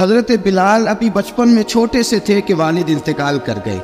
حضرت بلال ابھی بچپن میں چھوٹے سے تھے کہ والد انتقال کر گئے.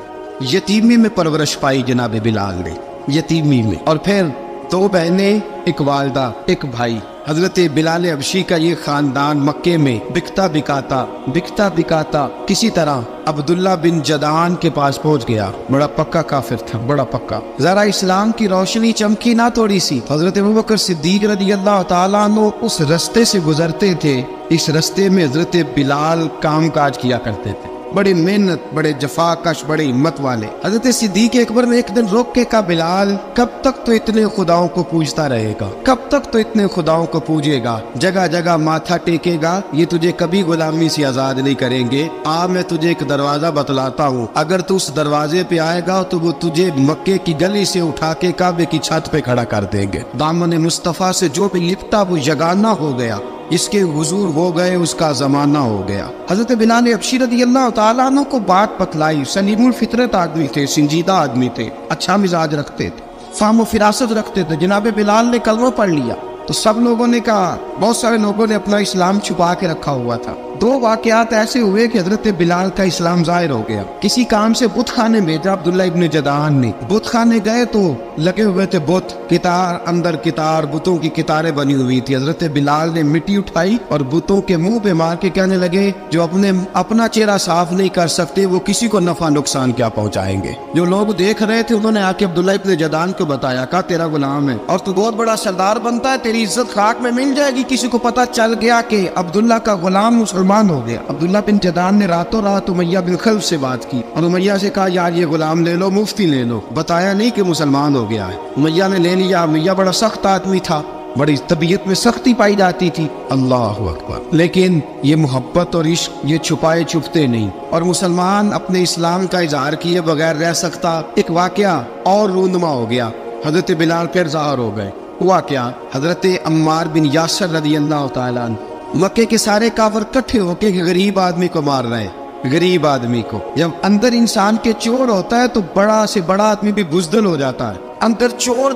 یتیمی میں پرورش پائی جناب بلال نے، یتیمی میں. اور پھر 2 بہنیں، ایک والدہ، ایک بھائی. حضرت بلال حبشی کا یہ خاندان مکے میں بکتا بکاتا کسی طرح عبداللہ بن جدعان کے پاس پہنچ گیا. بڑا پکا کافر تھا، بڑا پکا. ذرا اسلام کی روشنی چمکی نہ تھوڑی سی. حضرت ابوبکر صدیق رضی اللہ تعالیٰ عنہ اس رستے سے گزرتے تھے. اس رستے میں حضرت بلال کام کاج کیا کرتے تھے، بڑے محنت، بڑے جفا کش، بڑے ہمت والے. حضرت صدیق اکبر نے ایک دن روک کے کہا، بلال کب تک تو اتنے خداؤں کو پوجتا رہے گا، کب تک تو اتنے خداؤں کو پوجے گا، جگہ جگہ ماتھا ٹیکے گا، یہ تجھے کبھی غلامی سے آزاد نہیں کریں گے. میں تجھے ایک دروازہ بتلاتا ہوں، اگر تو اس دروازے پہ آئے گا تو وہ تجھے مکے کی گلی سے اٹھا کے کعبے کی چھت پہ کھڑا کر دیں گے. دامن مصطفیٰ سے جو بھی لپٹا وہ یگانہ ہو گیا، اس کے حضور ہو گئے، اس کا زمانہ ہو گیا. حضرت بلال حبشی رضی اللہ تعالیٰ عنہ کو بات بتلائی. سلیم الفطرت آدمی تھے، سنجیدہ آدمی تھے، اچھا مزاج رکھتے تھے، فہم و فراست رکھتے تھے. جناب بلال نے کلمہ پڑھ لیا تو سب لوگوں نے کہا، بہت سارے لوگوں نے اپنا اسلام چھپا کے رکھا ہوا تھا. 2 واقعات ایسے ہوئے کہ حضرت بلال کا اسلام ظاہر ہو گیا. کسی کام سے بت خانے بھیجا عبداللہ ابن جدعان نے. بت خانے گئے تو لگے ہوئے تھے بت، کتار اندر کتار، بتوں کی کتاریں بنی ہوئی تھی. حضرت بلال نے مٹی اٹھائی اور بتوں کے منہ پہ مار کے کہنے لگے، جو اپنا چہرہ صاف نہیں کر سکتے وہ کسی کو نفع نقصان کیا پہنچائیں گے. جو لوگ دیکھ رہے تھے انہوں نے آ کے عبداللہ ابن جدعان کو بتایا، کہا تیرا غلام ہے اور تو بہت بڑا سردار بنتا ہے، تیری عزت خاک میں مل جائے گی. کسی کو پتہ چل گیا کہ عبداللہ کا غلام مسلمان ہو گیا. عبداللہ بن جدعان نے راتوں رات امیہ بن خلف سے بات کی اور امیہ سے کہا، یار یہ غلام لے لو، مفتی لے لو. بتایا نہیں کہ مسلمان ہو گیا ہے. امیہ نے لے لیا. امیہ بڑا سخت آدمی تھا، بڑی طبیعت میں سختی پائی جاتی تھی. اللہ اکبر. لیکن یہ محبت اور عشق یہ چھپائے چھپتے نہیں، اور مسلمان اپنے اسلام کا اظہار کیے بغیر رہ سکتا. ایک واقعہ اور رونما ہو گیا. حضرت بلال پھر ظاہر ہو گئے. ہوا کیا؟ حضرت عمار بن یاسر رضی اللہ تعالیٰ عنہ، مکے کے سارے کافر کٹھے ہو کے غریب آدمی کو مار رہے ہیں. غریب آدمی کو جب اندر انسان کے چور ہوتا ہے تو بڑا سے بڑا آدمی بھی بزدل ہو جاتا ہے.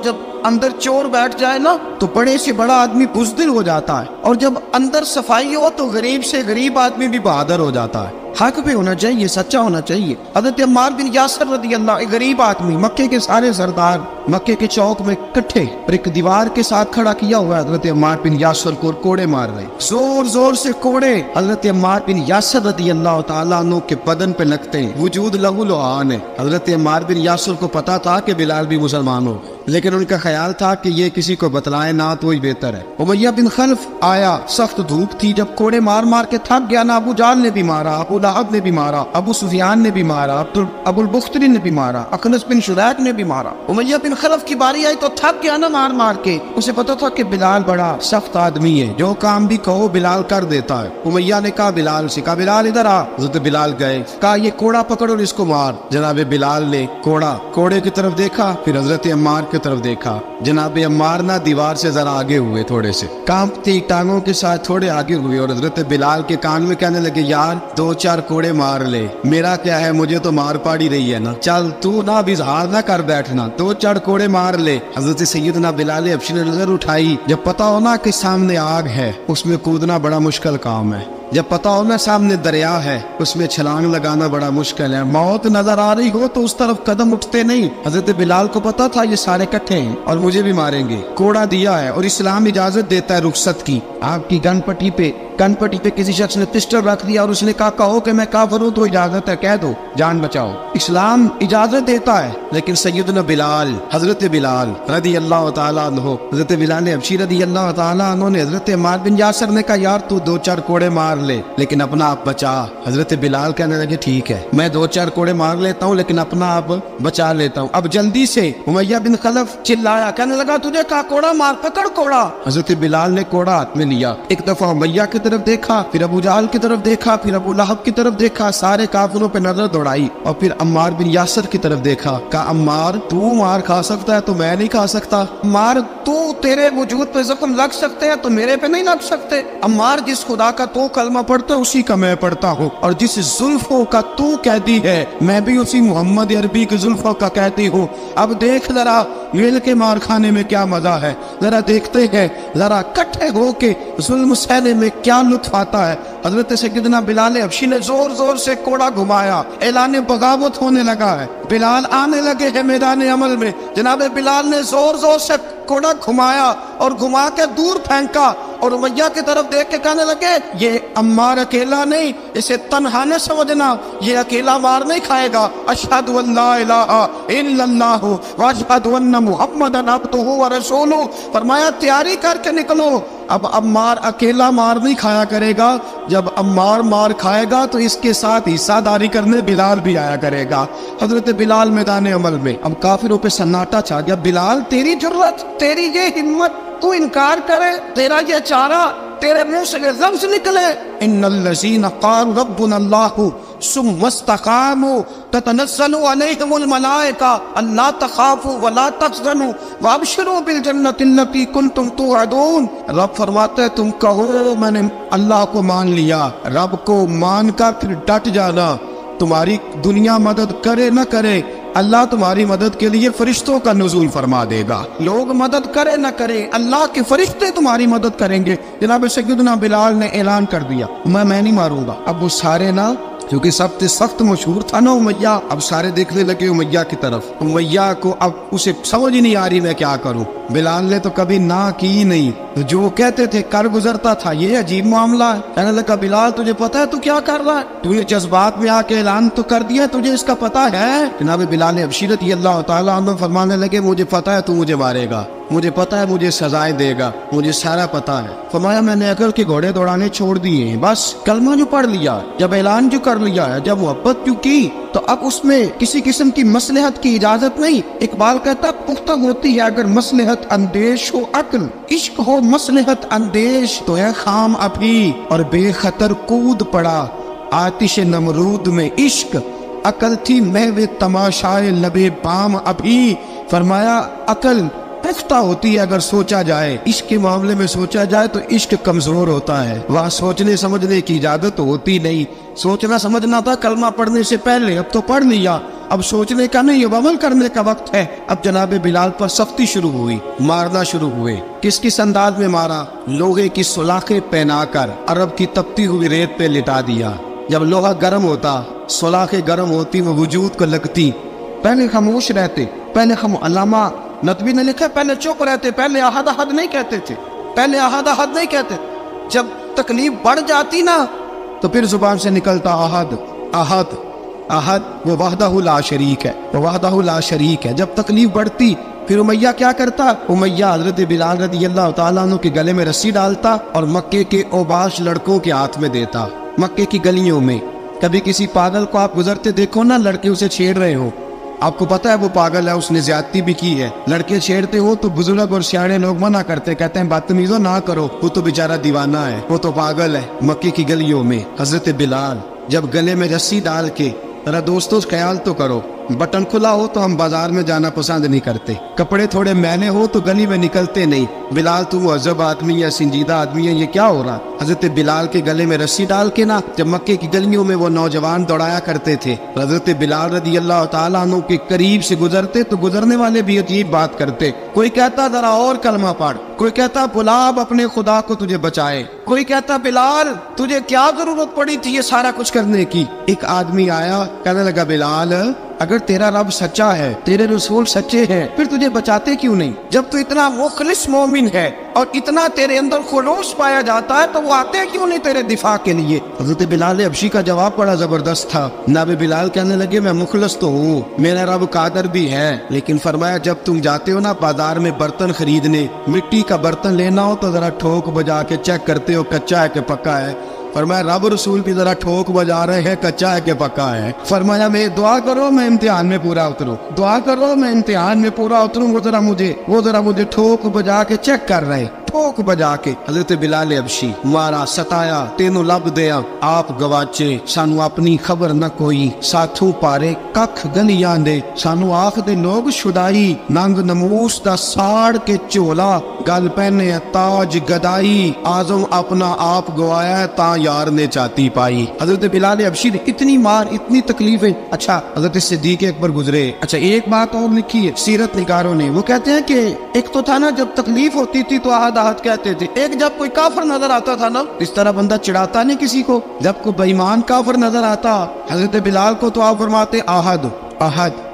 جب اندر چور بیٹھ جائے نا تو بڑے سے بڑا آدمی بزدل ہو جاتا ہے، اور جب اندر صفائی ہو تو غریب سے غریب آدمی بھی بہادر ہو جاتا ہے. حق پہ ہونا چاہیے، سچا ہونا چاہیے. حضرت عمار بن یاسر رضی اللہ، ایک غریب آدمی، مکے کے سارے سردار مکے کے چوک میں کٹھے اور ایک دیوار کے ساتھ کھڑا کیا ہوا ہے. حضرت عمار بن یاسر کو کوڑے مار رہے، زور زور سے کوڑے. حضرت عمار بن یاسر رضی اللہ تعالیٰ عنہ کے بدن پہ لگتے ہیں، وجود لہو لعان ہے. حضرت عمار بن یاسر کو پتا تھا کہ بلال بھی مسلمان ہو، لیکن ان کا خیال تھا کہ یہ کسی کو بتلائے نہ تو ہی بہتر ہے. امیہ بن خلف آیا، سخت دھوپ تھی، جب کوڑے مار مار کے تھک گیا نا، ابو جال نے بھی مارا، ابو لہب نے بھی مارا، ابو سفیان نے بھی مارا، ابو البختری نے بھی مارا، اخنس بن شریک نے بھی مارا. امیہ بن خلف کی باری آئی تو تھک گیا نا مار مار کے. اسے پتا تھا کہ بلال بڑا سخت آدمی ہے، جو کام بھی کہو بلال کر دیتا ہے. امیہ نے کہا بلال سے، کہا بلال ادھر آ. حضرت بلال گئے، کہا یہ کوڑا پکڑ اور اس کو مار. جناب بلال نے کوڑے کی طرف دیکھا، پھر حضرت عمار کی طرف دیکھا. جناب عمار نہ دیوار سے ذرا آگے ہوئے، تھوڑے سے کانپتی ٹانگوں کے ساتھ تھوڑے آگے ہوئے، اور حضرت بلال کے کان میں کہنے لگے، یار 2-4 کوڑے مار لے، میرا کیا ہے، مجھے تو مار پاڑی رہی ہے نا، چل تو نہ بھی اظہار نہ کر بیٹھنا، 2-4 کوڑے مار لے. حضرت سیدنا بلال حبشی نے نظر اٹھائی. جب پتا ہونا کہ سامنے آگ ہے اس میں کودنا بڑا مشکل کام ہے. جب پتا ہو نا سامنے دریا ہے اس میں چھلانگ لگانا بڑا مشکل ہے. موت نظر آ رہی ہو تو اس طرف قدم اٹھتے نہیں. حضرت بلال کو پتا تھا یہ سارے کٹھے ہیں اور مجھے بھی ماریں گے. کوڑا دیا ہے اور اسلام اجازت دیتا ہے رخصت کی. آپ کی گن پٹی پہ کسی شخص نے پسٹل رکھ دیا اور اس نے کہا کہو کہ میں کافر ہوں تو اجازت ہے، کہہ دو، جان بچاؤ. اسلام اجازت دیتا ہے. لیکن سیدنا بلال، حضرت بلال رضی اللہ تعالیٰ عنہ، حضرت بلال حبشی رضی اللہ تعالیٰ عنہ نے حضرت عمار بن یاسر نے کہا، یار تو 2-4 کوڑے مار لے لیکن اپنا آپ بچا. حضرت بلال کہنے لگے ٹھیک ہے، میں 2-4 کوڑے مار لیتا ہوں لیکن اپنا آپ بچا لیتا ہوں. اب جلدی سے امیہ بن خلف چلایا، کہنے لگا تجھے کہا کوڑا مار، پکڑ کوڑا. حضرت بلال نے کوڑا ہاتھ میں لیا، ایک دفعہ امیہ کی طرف دیکھا، پھر ابو جہل کی طرف دیکھا، پھر ابو لہب کی طرف دیکھا، سارے کافروں پہ نظر دوڑائی، اور پھر عمار بن یاسر کی طرف دیکھا. کہا عمار تو مار کھا سکتا ہے تو میں نہیں کھا سکتا. عمار تو تیرے وجود پہ زخم لگ سکتے ہیں تو میرے پہ نہیں لگ سکتے. عمار جس خدا کا تو कलमा पढ़ता है उसी का मैं पढ़ता हूँ, और जिस जुल्फों का तू कहती है मैं भी उसी मोहम्मद अरबी की जुल्फों का कहती हूँ। अब देख जरा मिल के मार खाने में क्या मजा है, जरा देखते हैं जरा इकट्ठे होके जुल्म सहने में क्या लुत्फ आता है। हजरत सैयदना बिलाल हबशी ने जोर जोर से कोड़ा घुमाया, ऐलान बगावत होने लगा है, बिलाल आने लगे हैं मैदान अमल में। जनाब बिलाल ने जोर जोर से कोड़ा घुमाया और घुमा के दूर फेंका और उमैया की तरफ देख के कहने लगे ये अम्मार अकेला नहीं, इसे तन्हा न समझना, ये अकेला मार नहीं खाएगा। अशहदु अल्ला इलाहा इल्लल्लाह व अशहदु अन्ना मुहम्मदन अब्दुहु व रसूलुहु। फरमाया तैयारी करके निकलो, अब अम्मार अकेला मार नहीं खाया करेगा, जब अम्मार मार खाएगा तो इसके साथ हिस्सादारी करने बिलाल भी आया करेगा। हजरत बिलाल मैदान अमल में, अब काफिरों पे सन्नाटा छा गया। बिलाल तेरी जुर्रत, तेरी ये हिम्मत, तू इनकार करे, तेरा ये चारा, तेरे मुंह से लफ्ज़ निकले इन्नल्लज़ीना क़ालू रब्बुनल्लाहु सुम्मा इस्तक़ामू ततनज़्ज़लु अलैहिमुल मलाइका अल्ला तख़ाफ़ू वला तहज़नू वअबशिरू बिल जन्नति अल्लती कुन्तुम तुअदून। रब फरमाते तुम कहो मैंने अल्लाह को मान लिया, रब को मान कर फिर डट जाना। तुम्हारी दुनिया मदद करे न करे, अल्लाह तुम्हारी मदद के लिए फरिश्तों का नुज़ूल फरमा देगा। लोग मदद करे न करे, अल्लाह के फरिश्ते तुम्हारी मदद करेंगे। जनाब सैयदना बिलाल ने ऐलान कर दिया मैं नहीं मारूंगा। अब वो सारे ना, क्योंकि सबसे सख्त मशहूर था ना उमैया, अब सारे देखने लगे उमैया की तरफ। उमैया को अब उसे समझ ही नहीं आ रही मैं क्या करूं। बिलाल ने तो कभी ना की नहीं, तो जो कहते थे कर गुजरता था। ये अजीब मामला है। कहने लगा बिलाल तुझे पता है तू क्या कर रहा है, तूने जज्बात में आके ऐलान तो कर दिया, तुझे इसका पता है। जनाब बिलाल हबशी रज़ियल्लाहु ताला अन्हु फरमाने लगे मुझे पता है तू मुझे मारेगा, मुझे पता है मुझे सजाएं देगा, मुझे सारा पता है। फरमाया मैंने अकल के घोड़े दौड़ाने छोड़ दिए हैं, बस कलमा जो पढ़ लिया, जब ऐलान जो कर लिया है, जब मोहब्बत जो की, तो अब उसमें किसी किस्म की मसलहत की इजाजत नहीं। इकबाल कहता पुख्ता होती है अगर मसलहत अंदेश हो अक्ल, इश्क हो मसलहत अंदेश तो है खाम अभी और बेखतर कूद पड़ा आतिश नमरूद में इश्क, अकल थी महवे तमाशाए लबे बाम अभी। फरमाया अकल पुख्ता होती है अगर सोचा जाए, इश्क के मामले में सोचा जाए तो इश्क कमजोर होता है, वहाँ सोचने समझने की इजाजत होती नहीं। सोचना समझना था कलमा पढ़ने से पहले, अब तो पढ़ लिया, अब सोचने का नहीं, अब अमल करने का वक्त है। अब जनाब बिलाल पर सख्ती शुरू हुई, मारना शुरू हुए। किस किस अंदाज में मारा, लोहे की सुलाखें पहनाकर अरब की तपती हुई रेत पे लिटा दिया। जब लोहा गर्म होता, सुलाखें गर्म होती, वो वजूद को लगती। पहले खामोश रहते, पहले हम अल्लामा नदवी ने लिखा पहले चुप रहते, पहले अहद अहद नहीं कहते थे, पहले अहद अहद नहीं कहते। जब तकलीफ बढ़ जाती ना तो फिर जुबान से निकलता अहद अहद अहद, वो वहदहु ला शरीक है, वो वहदहु ला शरीक है। जब तकलीफ बढ़ती फिर उमैया क्या करता, उमैया हजरत बिलाल रज़ियल्लाहु ताला अन्हु के गले में रस्सी डालता और मक्के के ओबाश लड़कों के हाथ में देता। मक्के की गलियों में कभी किसी पागल को आप गुजरते देखो ना, लड़के उसे छेड़ रहे हो, आपको पता है वो पागल है, उसने ज्यादती भी की है, लड़के छेड़ते हो तो बुजुर्ग और सियाने लोग मना करते, कहते हैं बदतमीजों ना करो, वो तो बेचारा दीवाना है, वो तो पागल है। मक्के की गलियों में हजरत बिलाल जब गले में रस्सी डाल के, जरा दोस्तों ख्याल तो करो, बटन खुला हो तो हम बाजार में जाना पसंद नहीं करते, कपड़े थोड़े मैले हो तो गली में निकलते नहीं। बिलाल तू मुअज़्ज़ब आदमी है, संजीदा आदमी है, ये क्या हो रहा। हजरत बिलाल के गले में रस्सी डाल के ना जब मक्के की गलियों में वो नौजवान दौड़ाया करते थे, हजरत बिलाल रज़ियल्लाहु ताला अन्हु के करीब से गुजरते तो गुजरने वाले भी अजीब बात करते। कोई कहता जरा और कलमा पढ़, कोई कहता बुला अब अपने खुदा को तुझे बचाए, कोई कहता बिलाल तुझे क्या जरूरत पड़ी थी ये सारा कुछ करने की। एक आदमी आया कहने लगा बिलाल अगर तेरा रब सच्चा है, तेरे रसूल सच्चे हैं, फिर तुझे बचाते क्यों नहीं। जब तू इतना मुखलिस मोमिन है और इतना तेरे अंदर खुलूस पाया जाता है तो वो आते क्यों नहीं तेरे दिफा के लिए। हज़रत बिलाल हबशी का जवाब बड़ा जबरदस्त था। नाबे बिलाल कहने लगे मैं मुखलिस तो हूँ, मेरा रब कादर भी है, लेकिन फरमाया जब तुम जाते हो ना बाजार में बर्तन खरीदने, मिट्टी का बर्तन लेना हो तो जरा ठोक बजा के चेक करते हो कच्चा है कि पक्का है। फरमाया रब रसूल भी जरा ठोक बजा रहे हैं कच्चा है कि पक्का है। फरमाया मैं दुआ करो मैं इम्तिहान में पूरा उतरूं, दुआ करो मैं इम्तिहान में पूरा उतरूं, वो जरा मुझे ठोक बजा के चेक कर रहे, ठोक बजा के हजरत बिलाल हबशी मारा सताया तेनों लब दिया आप गवाचे सानू अपनी खबर न कोई साथू पारे कख गलियां दे सानू आख दे लोग शुदाई नंग नमूस दा साड़ के झोला गल पहने ताज गदाई आजम अपना आप गवाया ता यार ने चाती पाई। हजरत बिलाल हबशी ने इतनी मार इतनी तकलीफें। अच्छा हजरत सिद्दीक अकबर गुजरे। अच्छा एक बात और लिखी है सीरत निगारों ने, वो कहते हैं कि एक तो था ना जब तकलीफ होती थी तो आहद आहद कहते थे, एक जब कोई काफिर नजर आता था ना इस तरह बंदा चिढ़ाता नहीं किसी को, जब कोई बेईमान काफिर नजर आता हजरत बिलाल को तो आप फरमाते आहद आहद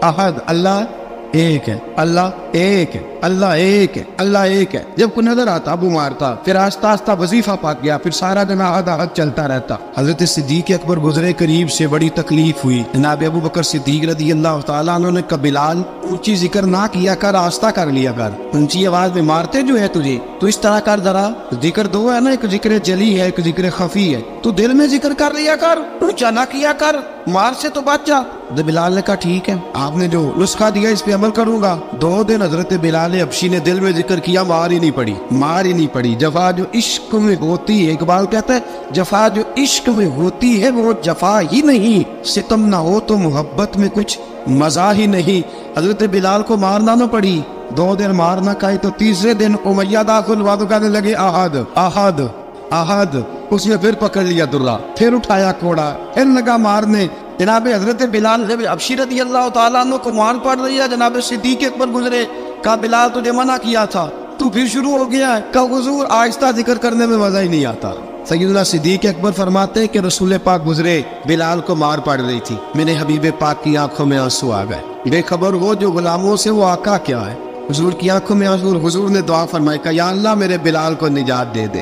आहद, अल्लाह एक है, अल्लाह एक है, अल्लाह एक है, अल्लाह एक है। जब कोई नजर आता अबू मारता, फिर आस्ता आस्ता वजीफा पाक गया, फिर सारा दिन आहद आहद चलता रहता। हजरत सिद्दीक अकबर गुजरे करीब से, बड़ी तकलीफ हुई। जनाब अबू बकर सिद्दीक रज़ी अल्लाह तआला अन्हु ने बिलाल ऊंची जिक्र ना किया कर, आस्ता कर लिया कर, ऊंची आवाज में मारते जो है तुझे तो इस तरह कर, जरा जिक्र दो है ना, एक जिक्र जली है एक जिक्र खफी है, तू दिल में जिक्र कर लिया कर, ऊंचा ना किया कर, मार से तो बच जा। बिलाल ने कहा ठीक है, आपने जो नुस्खा दिया इस पे अमल करूंगा। 2 दिन हजरत बिलाल हबशी ने दिल में जिक्र किया, मार ही नहीं पड़ी, मार ही नहीं पड़ी। जफा जो इश्क में होती है, इकबाल कहता है जफा जो इश्क में होती है वो जफा ही नहीं, सितम ना हो तो मोहब्बत में कुछ मजा ही नहीं। हजरत बिलाल को मारना न पड़ी, 2 दिन मार ना खाई तो तीसरे दिन उमैया दाखिल वादो कहने लगे आहद आहद आहद। उसने फिर पकड़ लिया दुर्रा, फिर उठाया कोड़ा, फिर लगा मारने। जनाब हजरत बिलाल हबशी रज़ी अल्लाह तआला अन्हु को मार पड़ रही है। जनाब सिद्दीक अकबर गुजरे, कहा बिलाल तुझे मना किया था, तू फिर शुरू हो गया है। कहा हुजूर आहिस्ता जिक्र करने में मजा ही नहीं आता। सैयदना सिद्दीक अकबर फरमाते कि रसूल पाक गुजरे, बिलाल को मार पड़ रही थी, मेरे हबीब पाक की आंखों में आंसू आ गए। बेखबर वो जो गुलामों से वो आका क्या है, हुजूर की आंखों में आंसू। हुजूर ने दुआ फरमाई, या अल्लाह मेरे बिलाल को निजात दे दे।